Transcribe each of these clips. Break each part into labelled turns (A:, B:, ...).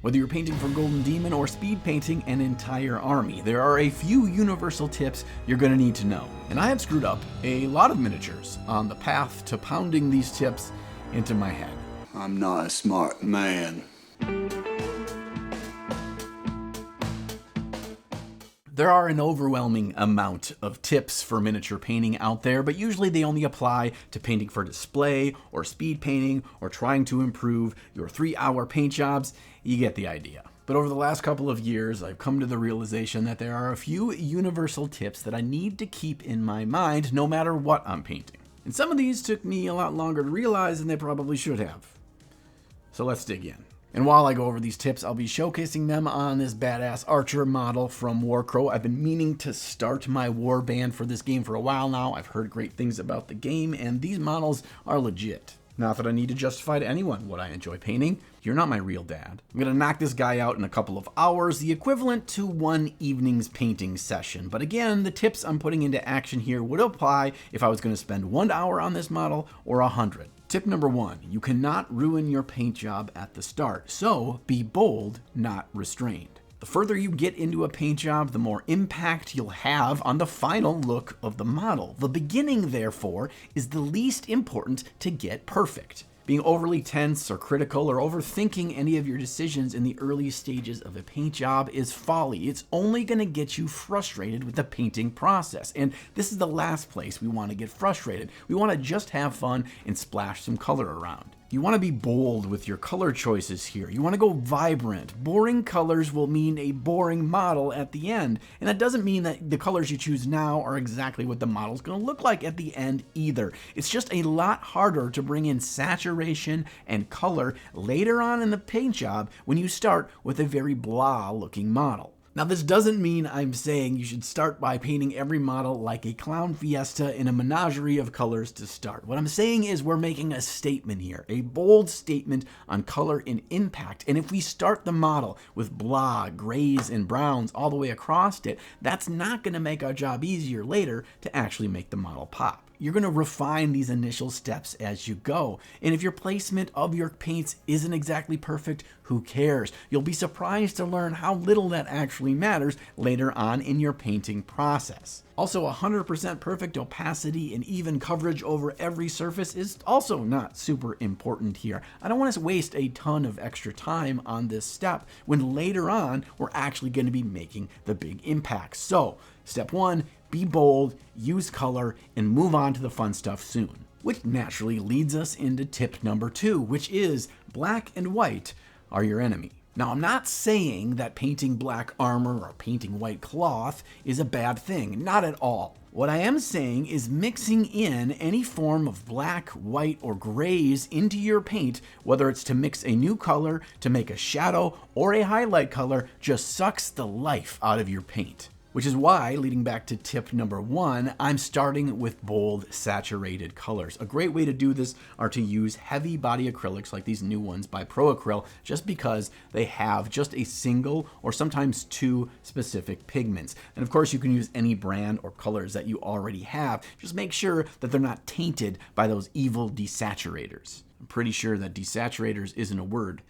A: Whether you're painting for Golden Demon or speed painting an entire army, there are a few universal tips you're going to need to know. And I have screwed up a lot of miniatures on the path to pounding these tips into my head.
B: I'm not a smart man.
A: There are an overwhelming amount of tips for miniature painting out there, but usually they only apply to painting for display or speed painting or trying to improve your 3-hour paint jobs. You get the idea. But over the last couple of years, I've come to the realization that there are a few universal tips that I need to keep in my mind no matter what I'm painting. And some of these took me a lot longer to realize than they probably should have. So let's dig in. And while I go over these tips, I'll be showcasing them on this badass archer model from Warcrow. I've been meaning to start my warband for this game for a while now. I've heard great things about the game, and these models are legit. Not that I need to justify to anyone what I enjoy painting. You're not my real dad. I'm gonna knock this guy out in a couple of hours, the equivalent to one evening's painting session. But again, the tips I'm putting into action here would apply if I was gonna spend 1 hour on this model or 100. Tip number 1, you cannot ruin your paint job at the start, so be bold, not restrained. The further you get into a paint job, the more impact you'll have on the final look of the model. The beginning, therefore, is the least important to get perfect. Being overly tense or critical or overthinking any of your decisions in the early stages of a paint job is folly. It's only going to get you frustrated with the painting process. And this is the last place we want to get frustrated. We want to just have fun and splash some color around. You want to be bold with your color choices here. You want to go vibrant. Boring colors will mean a boring model at the end. And that doesn't mean that the colors you choose now are exactly what the model's going to look like at the end either. It's just a lot harder to bring in saturation and color later on in the paint job when you start with a very blah looking model. Now, this doesn't mean I'm saying you should start by painting every model like a clown fiesta in a menagerie of colors to start. What I'm saying is we're making a statement here, a bold statement on color and impact. And if we start the model with blah, grays, and browns all the way across it, that's not going to make our job easier later to actually make the model pop. You're going to refine these initial steps as you go. And if your placement of your paints isn't exactly perfect, who cares? You'll be surprised to learn how little that actually matters later on in your painting process. Also, 100% perfect opacity and even coverage over every surface is also not super important here. I don't want to waste a ton of extra time on this step when later on we're actually going to be making the big impact. So, step 1, be bold, use color, and move on to the fun stuff soon. Which naturally leads us into tip number 2, which is black and white are your enemy. Now, I'm not saying that painting black armor or painting white cloth is a bad thing, not at all. What I am saying is mixing in any form of black, white, or grays into your paint, whether it's to mix a new color, to make a shadow, or a highlight color, just sucks the life out of your paint. Which is why, leading back to tip number 1, I'm starting with bold, saturated colors. A great way to do this are to use heavy body acrylics like these new ones by Pro Acryl, just because they have just a single or sometimes 2 specific pigments. And of course, you can use any brand or colors that you already have. Just make sure that they're not tainted by those evil desaturators. I'm pretty sure that desaturators isn't a word,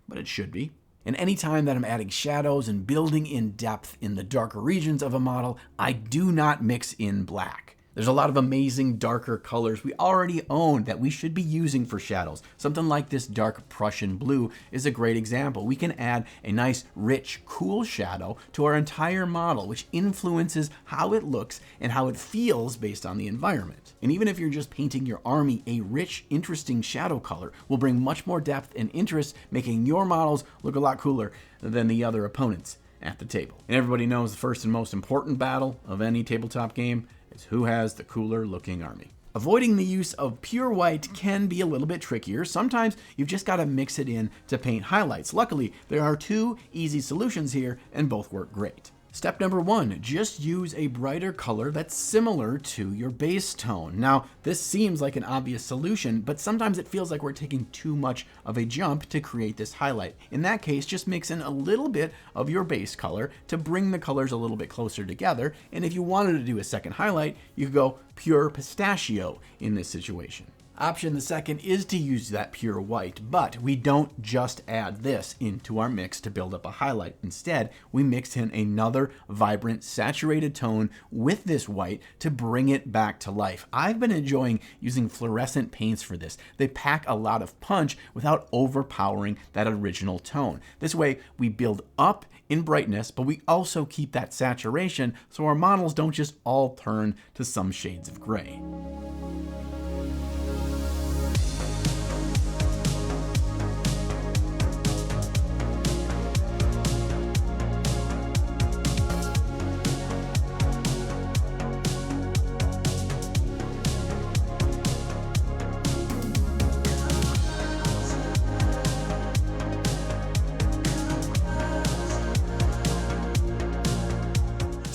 A: but it should be. And anytime that I'm adding shadows and building in depth in the darker regions of a model, I do not mix in black. There's a lot of amazing darker colors we already own that we should be using for shadows. Something like this dark Prussian blue is a great example. We can add a nice, rich, cool shadow to our entire model, which influences how it looks and how it feels based on the environment. And even if you're just painting your army, a rich, interesting shadow color will bring much more depth and interest, making your models look a lot cooler than the other opponents at the table. And everybody knows the first and most important battle of any tabletop game is who has the cooler looking army. Avoiding the use of pure white can be a little bit trickier. Sometimes you've just got to mix it in to paint highlights. Luckily, there are 2 easy solutions here and both work great. Step number 1, just use a brighter color that's similar to your base tone. Now, this seems like an obvious solution, but sometimes it feels like we're taking too much of a jump to create this highlight. In that case, just mix in a little bit of your base color to bring the colors a little bit closer together. And if you wanted to do a second highlight, you could go pure pistachio in this situation. Option the second is to use that pure white, but we don't just add this into our mix to build up a highlight. Instead, we mix in another vibrant, saturated tone with this white to bring it back to life. I've been enjoying using fluorescent paints for this. They pack a lot of punch without overpowering that original tone. This way, we build up in brightness, but we also keep that saturation so our models don't just all turn to some shades of gray.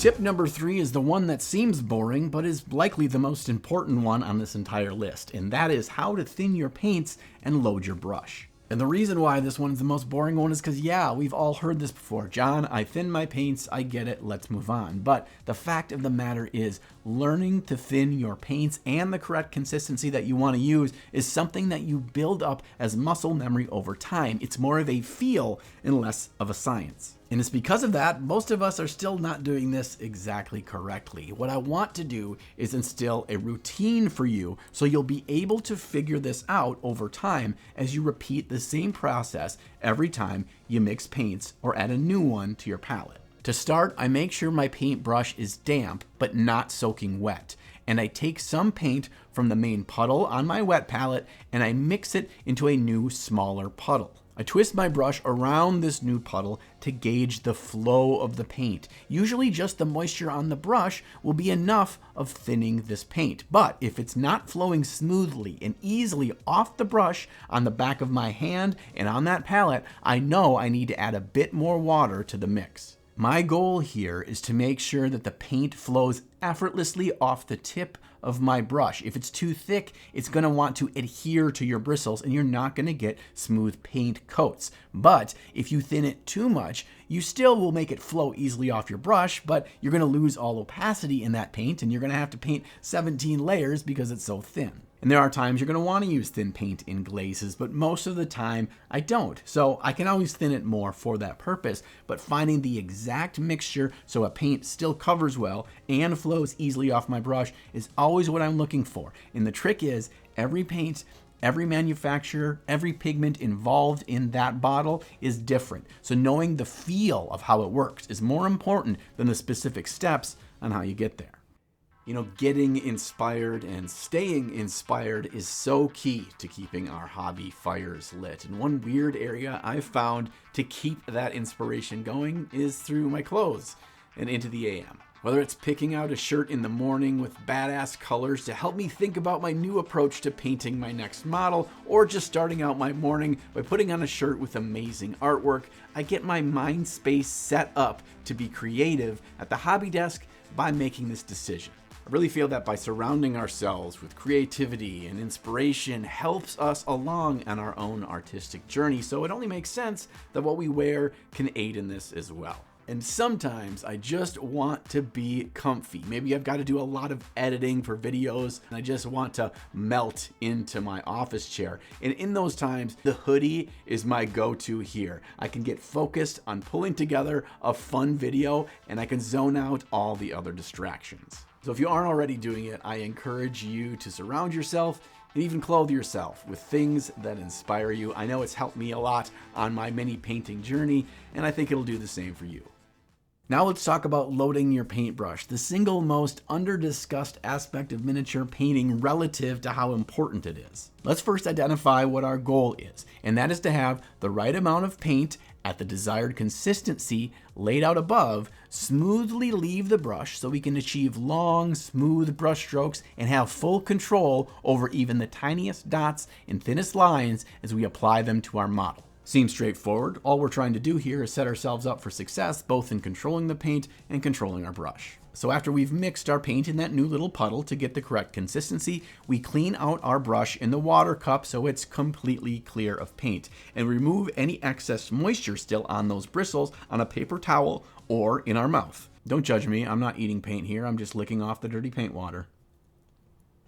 A: Tip number 3 is the one that seems boring, but is likely the most important one on this entire list, and that is how to thin your paints and load your brush. And the reason why this one is the most boring one is because, yeah, we've all heard this before. John, I thin my paints, I get it, let's move on. But the fact of the matter is, learning to thin your paints and the correct consistency that you want to use is something that you build up as muscle memory over time. It's more of a feel and less of a science. And it's because of that, most of us are still not doing this exactly correctly. What I want to do is instill a routine for you so you'll be able to figure this out over time as you repeat the same process every time you mix paints or add a new one to your palette. To start, I make sure my paintbrush is damp but not soaking wet. And I take some paint from the main puddle on my wet palette and I mix it into a new smaller puddle. I twist my brush around this new puddle to gauge the flow of the paint. Usually just the moisture on the brush will be enough of thinning this paint. But if it's not flowing smoothly and easily off the brush on the back of my hand and on that palette, I know I need to add a bit more water to the mix. My goal here is to make sure that the paint flows effortlessly off the tip of my brush. If it's too thick, it's going to want to adhere to your bristles and you're not going to get smooth paint coats. But if you thin it too much, you still will make it flow easily off your brush, but you're going to lose all opacity in that paint and you're going to have to paint 17 layers because it's so thin. And there are times you're going to want to use thin paint in glazes, but most of the time I don't. So I can always thin it more for that purpose, but finding the exact mixture so a paint still covers well and flows easily off my brush is always what I'm looking for. And the trick is every paint, every manufacturer, every pigment involved in that bottle is different. So knowing the feel of how it works is more important than the specific steps on how you get there. You know, getting inspired and staying inspired is so key to keeping our hobby fires lit. And one weird area I've found to keep that inspiration going is through my clothes and into the AM. Whether it's picking out a shirt in the morning with badass colors to help me think about my new approach to painting my next model, or just starting out my morning by putting on a shirt with amazing artwork, I get my mind space set up to be creative at the hobby desk by making this decision. I really feel that by surrounding ourselves with creativity and inspiration helps us along on our own artistic journey, so it only makes sense that what we wear can aid in this as well. And sometimes I just want to be comfy. Maybe I've got to do a lot of editing for videos and I just want to melt into my office chair. And in those times, the hoodie is my go-to here. I can get focused on pulling together a fun video and I can zone out all the other distractions. So if you aren't already doing it, I encourage you to surround yourself and even clothe yourself with things that inspire you. I know it's helped me a lot on my mini painting journey, and I think it'll do the same for you. Now let's talk about loading your paintbrush, the single most under-discussed aspect of miniature painting relative to how important it is. Let's first identify what our goal is, and that is to have the right amount of paint at the desired consistency laid out above, smoothly leave the brush so we can achieve long, smooth brush strokes and have full control over even the tiniest dots and thinnest lines as we apply them to our model. Seems straightforward. All we're trying to do here is set ourselves up for success, both in controlling the paint and controlling our brush. So after we've mixed our paint in that new little puddle to get the correct consistency, we clean out our brush in the water cup so it's completely clear of paint, and remove any excess moisture still on those bristles on a paper towel or in our mouth. Don't judge me, I'm not eating paint here, I'm just licking off the dirty paint water.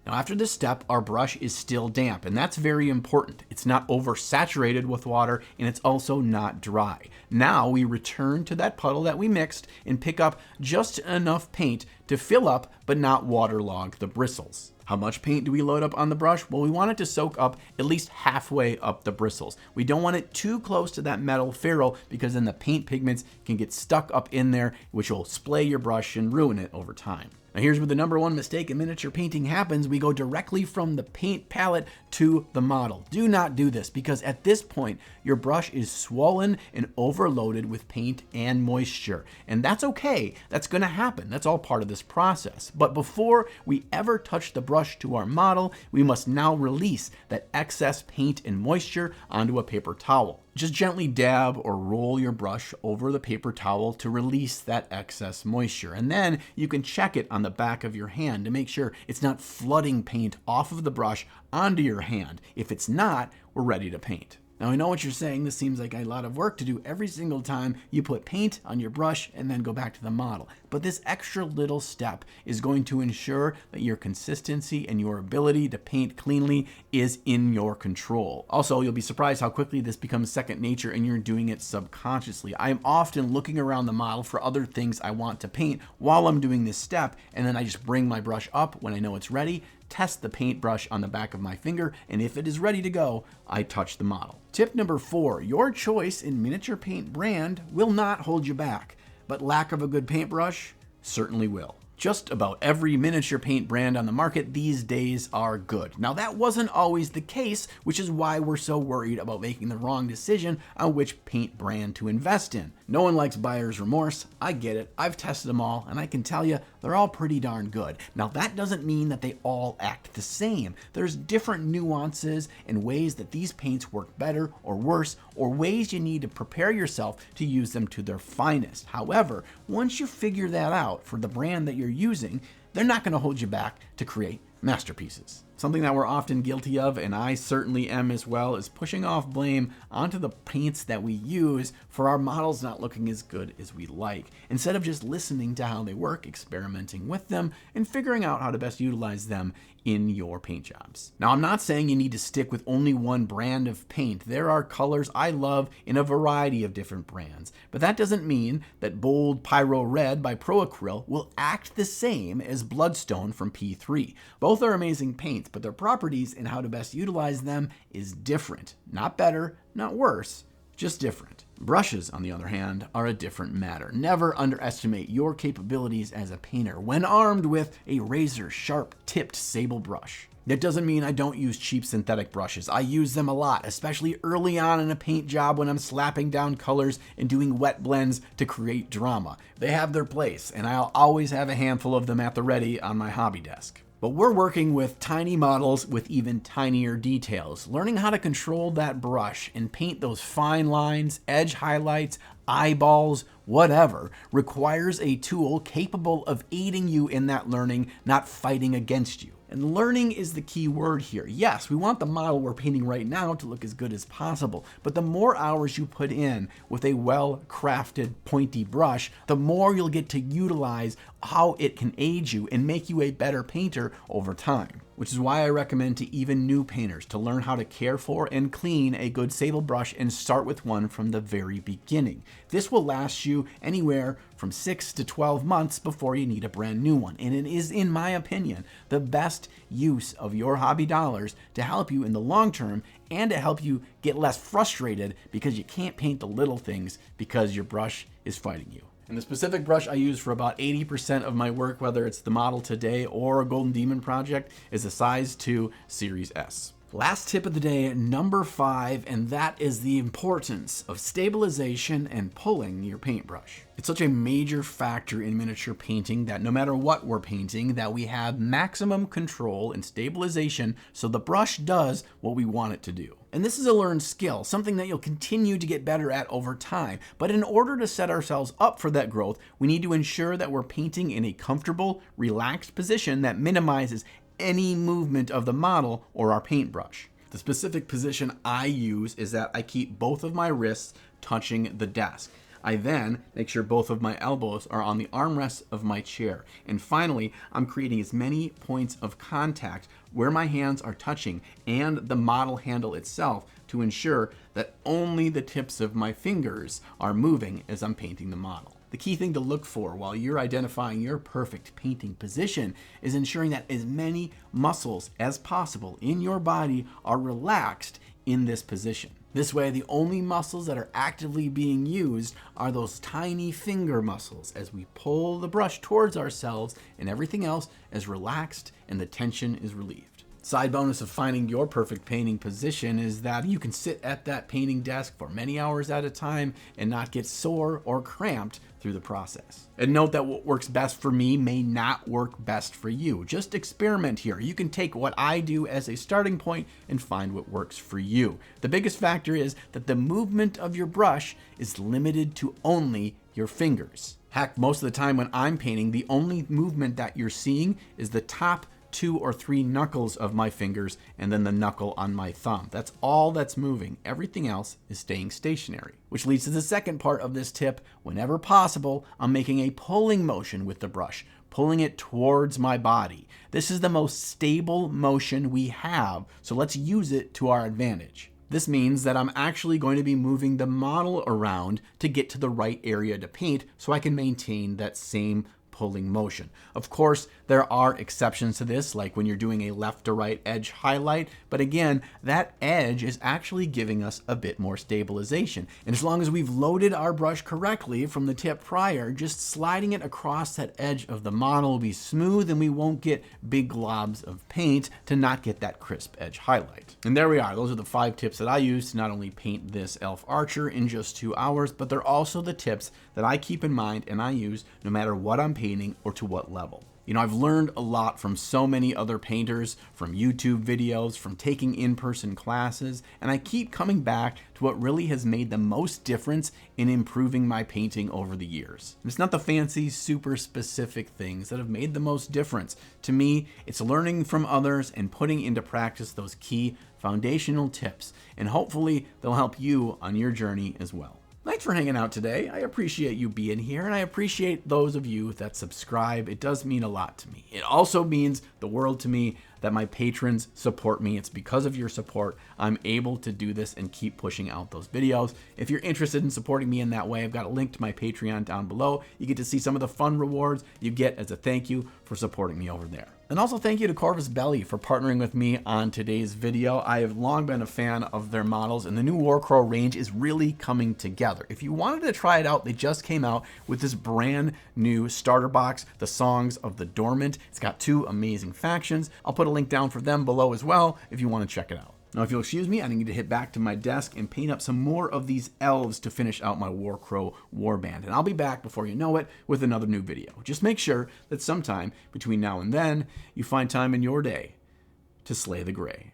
A: Now after this step, our brush is still damp, and that's very important. It's not oversaturated with water, and it's also not dry. Now we return to that puddle that we mixed and pick up just enough paint to fill up but not waterlog the bristles. How much paint do we load up on the brush? Well, we want it to soak up at least halfway up the bristles. We don't want it too close to that metal ferrule because then the paint pigments can get stuck up in there, which will splay your brush and ruin it over time. Now here's where the number one mistake in miniature painting happens. We go directly from the paint palette to the model. Do not do this because at this point, your brush is swollen and overloaded with paint and moisture. And that's okay. That's gonna happen. That's all part of this process. But before we ever touch the brush to our model, we must now release that excess paint and moisture onto a paper towel. Just gently dab or roll your brush over the paper towel to release that excess moisture. And then you can check it on the back of your hand to make sure it's not flooding paint off of the brush onto your hand. If it's not, we're ready to paint. Now I know what you're saying, this seems like a lot of work to do every single time you put paint on your brush and then go back to the model. But this extra little step is going to ensure that your consistency and your ability to paint cleanly is in your control. Also, you'll be surprised how quickly this becomes second nature and you're doing it subconsciously. I'm often looking around the model for other things I want to paint while I'm doing this step, and then I just bring my brush up when I know it's ready, test the paintbrush on the back of my finger, and if it is ready to go, I touch the model. Tip number 4, your choice in miniature paint brand will not hold you back, but lack of a good paintbrush certainly will. Just about every miniature paint brand on the market these days are good. Now that wasn't always the case, which is why we're so worried about making the wrong decision on which paint brand to invest in. No one likes buyer's remorse. I get it. I've tested them all, and I can tell you they're all pretty darn good. Now that doesn't mean that they all act the same. There's different nuances and ways that these paints work better or worse, or ways you need to prepare yourself to use them to their finest. However, once you figure that out for the brand that you're using, they're not going to hold you back to create masterpieces. Something that we're often guilty of, and I certainly am as well, is pushing off blame onto the paints that we use for our models not looking as good as we like, instead of just listening to how they work, experimenting with them, and figuring out how to best utilize them in your paint jobs. Now, I'm not saying you need to stick with only one brand of paint. There are colors I love in a variety of different brands, but that doesn't mean that Bold Pyro Red by Pro Acryl will act the same as Bloodstone from P3. Both are amazing paints, but their properties and how to best utilize them is different. Not better, not worse, just different. Brushes, on the other hand, are a different matter. Never underestimate your capabilities as a painter when armed with a razor-sharp tipped sable brush. That doesn't mean I don't use cheap synthetic brushes. I use them a lot, especially early on in a paint job when I'm slapping down colors and doing wet blends to create drama. They have their place, and I'll always have a handful of them at the ready on my hobby desk. But we're working with tiny models with even tinier details. Learning how to control that brush and paint those fine lines, edge highlights, eyeballs, whatever, requires a tool capable of aiding you in that learning, not fighting against you. And learning is the key word here. Yes, we want the model we're painting right now to look as good as possible, but the more hours you put in with a well-crafted pointy brush, the more you'll get to utilize how it can aid you and make you a better painter over time. Which is why I recommend to even new painters to learn how to care for and clean a good sable brush and start with one from the very beginning. This will last you anywhere from 6 to 12 months before you need a brand new one. And it is, in my opinion, the best use of your hobby dollars to help you in the long term and to help you get less frustrated because you can't paint the little things because your brush is fighting you. And the specific brush I use for about 80% of my work, whether it's the model today or a Golden Demon project, is a size 2 Series S. Last tip of the day, number 5, and that is the importance of stabilization and pulling your paintbrush. It's such a major factor in miniature painting that no matter what we're painting, that we have maximum control and stabilization so the brush does what we want it to do. And this is a learned skill, something that you'll continue to get better at over time. But in order to set ourselves up for that growth, we need to ensure that we're painting in a comfortable, relaxed position that minimizes any movement of the model or our paintbrush. The specific position I use is that I keep both of my wrists touching the desk. I then make sure both of my elbows are on the armrests of my chair. And finally, I'm creating as many points of contact where my hands are touching and the model handle itself to ensure that only the tips of my fingers are moving as I'm painting the model. The key thing to look for while you're identifying your perfect painting position is ensuring that as many muscles as possible in your body are relaxed in this position. This way, the only muscles that are actively being used are those tiny finger muscles as we pull the brush towards ourselves, and everything else is relaxed and the tension is relieved. Side bonus of finding your perfect painting position is that you can sit at that painting desk for many hours at a time and not get sore or cramped through the process. And note that what works best for me may not work best for you. Just experiment here. You can take what I do as a starting point and find what works for you. The biggest factor is that the movement of your brush is limited to only your fingers. Heck, most of the time when I'm painting, the only movement that you're seeing is the top 2 or 3 knuckles of my fingers and then the knuckle on my thumb. That's all that's moving. Everything else is staying stationary. Which leads to the second part of this tip. Whenever possible, I'm making a pulling motion with the brush, pulling it towards my body. This is the most stable motion we have, so let's use it to our advantage. This means that I'm actually going to be moving the model around to get to the right area to paint so I can maintain that same pulling motion. Of course, there are exceptions to this, like when you're doing a left to right edge highlight, but again, that edge is actually giving us a bit more stabilization. And as long as we've loaded our brush correctly from the tip prior, just sliding it across that edge of the model will be smooth and we won't get big globs of paint to not get that crisp edge highlight. And there we are. Those are the 5 tips that I use to not only paint this elf archer in just 2 hours, but they're also the tips that I keep in mind and I use no matter what I'm painting or to what level. You know, I've learned a lot from so many other painters, from YouTube videos, from taking in-person classes, and I keep coming back to what really has made the most difference in improving my painting over the years. And it's not the fancy, super specific things that have made the most difference. To me, it's learning from others and putting into practice those key foundational tips, and hopefully they'll help you on your journey as well. Thanks for hanging out today. I appreciate you being here, and I appreciate those of you that subscribe. It does mean a lot to me. It also means the world to me that my patrons support me. It's because of your support I'm able to do this and keep pushing out those videos. If you're interested in supporting me in that way, I've got a link to my Patreon down below. You get to see some of the fun rewards you get as a thank you for supporting me over there. And also thank you to Corvus Belli for partnering with me on today's video. I have long been a fan of their models, and the new Warcrow range is really coming together. If you wanted to try it out, they just came out with this brand new starter box, The Songs of the Dormant. It's got 2 amazing factions. I'll put a link down for them below as well if you want to check it out. Now, if you'll excuse me, I need to hit back to my desk and paint up some more of these elves to finish out my Warcrow warband. And I'll be back before you know it with another new video. Just make sure that sometime between now and then, you find time in your day to slay the gray.